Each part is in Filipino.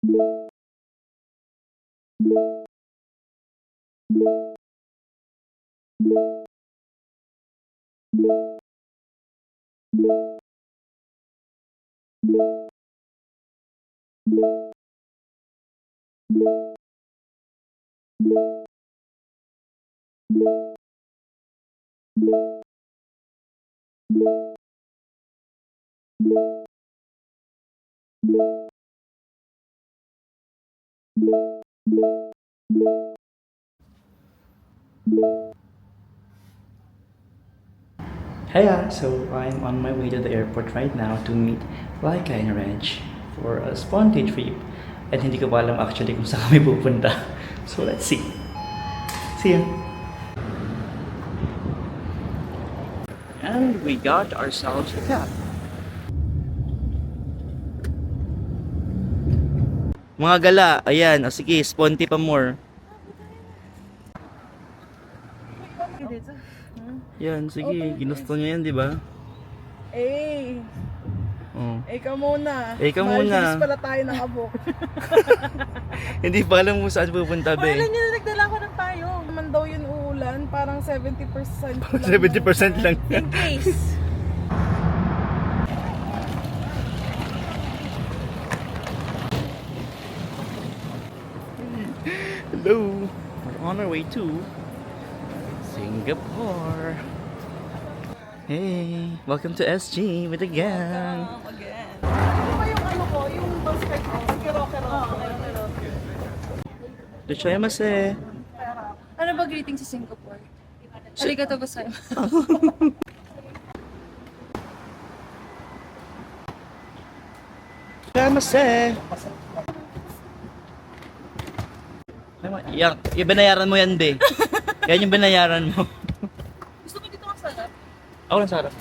Hiya! So I'm on my way to the airport right now to meet Laika and Reg for a spontaneous trip. At hindi ko pa alam actually kung saan kami pupunta. So let's see. See ya! And we got ourselves a cab. Mga gala, ayan. O sige, sponty pa more. Yan, sige. Ginusto niya yan, di ba? Eh, Oh. ikaw muna. Ikaw muna. Maldives pala tayo nakabook. Hindi pa alam kung saan pupunta, be. Kailan niya nagdala ko ng payo? Naman daw yun uulan, parang 70% lang. 70% lang. In case. Hello. We're on our way to Singapore. Hey, welcome to SG with the gang. Again. Ano ba yung ano ko? Yung basket ko? Kero-kero. Dochayamase. Ano ba greeting sa Singapore? Arigatou gozaimasu. Dochayamase. Yung binayaran mo yan, be. Yan yung binayaran mo. Gusto mo dito masarap? Ako lang sarap.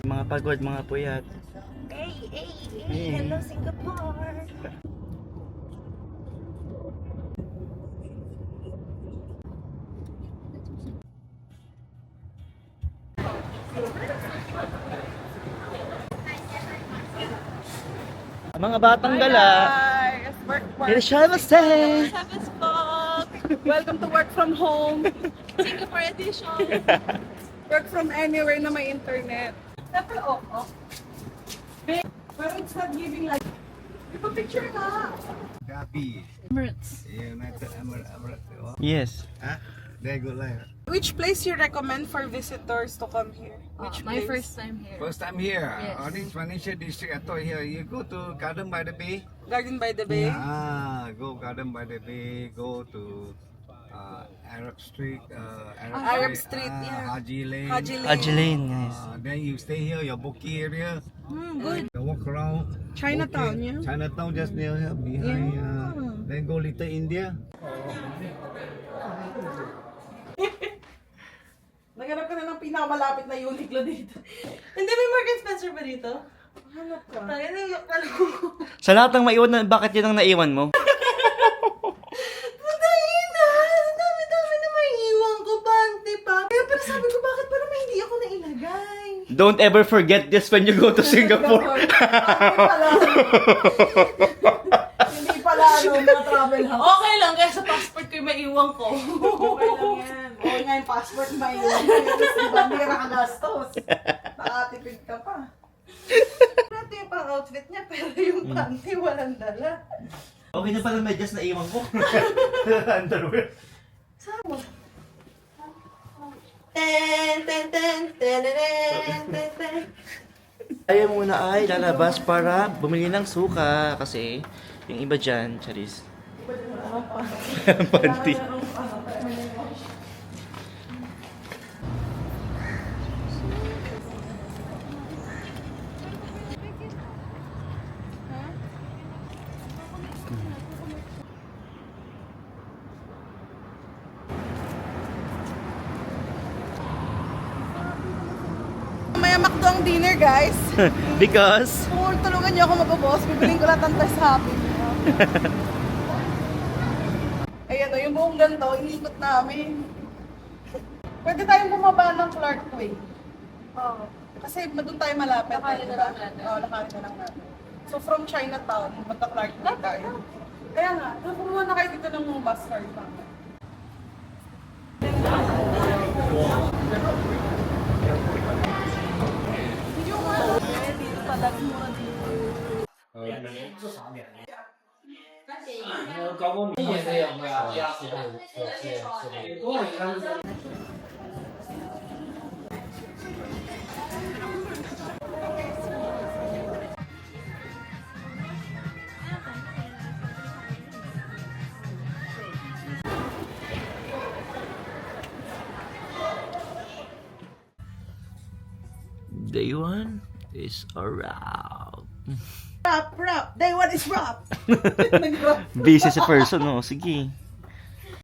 Mga pagod, mga puyat. Hey. Hello, Singapore. Mga batang gala. Guys, work. Dochayamase. Welcome to work from home. Singapore edition. Work from anywhere na may internet. Siyempre, oh. Pero it's not giving like... Ipa-picture ka! Gabi. Emirates. United Emirates. Yes. Huh? They good life. Which place you recommend for visitors to come here? Which My place? first time here. First time here. Yes. Orange Financial District. I thought here. You go to Garden by the Bay. Garden by the Bay? Go Garden by the Bay. Go to Arab Street. Arab Street, yeah. Haji Lane. Haji Lane. Haji Lane, guys. Then you stay here, your Boki area. Good. You walk around. Chinatown, Boki. yeah? Chinatown just near here, behind. Yeah. Then go Little India. Naghanap ka na ng pinakamalapit na Uniqlo dito. Hindi, may Mark & Spencer ba dito? Hanap ka. Tayo na yung alam ko. Sa lahat ng maiwan na, bakit yun ang naiwan mo? Patayin na! Ang dami-dami na may iwan ko, bante pa. Kaya pero sabi ko, bakit parang may hindi ako nailagay? Don't ever forget this when you go to Singapore. Hindi pala, mga travel house. Okay lang, kaya sa passport ko yung may iwan ko. Okay lang yan. Okay nga yung passport ba yun? Diba, mira ka gastos. Nakatipid ka pa. Ito yung pang-outfit niya, pero yung panty walang dala. Okay na pala medyas na iwan ko. Underwear. Sama. Ten, ten, ten, ten, ten, ten, ten. Tayo muna ay lalabas para bumili ng suka kasi yung iba dyan, Charis. Panty. May McDo ang dinner, guys. Because Kung tulungan niyo ako mag-boss, bibiling ko lahat ng toys sa Happy Meal. Ayan o, yung buong ganito, iniikot namin. Pwede tayong bumaba ng Clark Way. Oo. Kasi doon tayo malapit. Lakarin na lang natin. Oo, lakarin na lang natin. So from Chinatown, magka-Clark Way tayo. Kaya nga, kumuha na kayo dito ng bus card pa. Dito pala, mura dito. Day 1 is around. Rap! Day one is rap! Busy si person, no? Sige.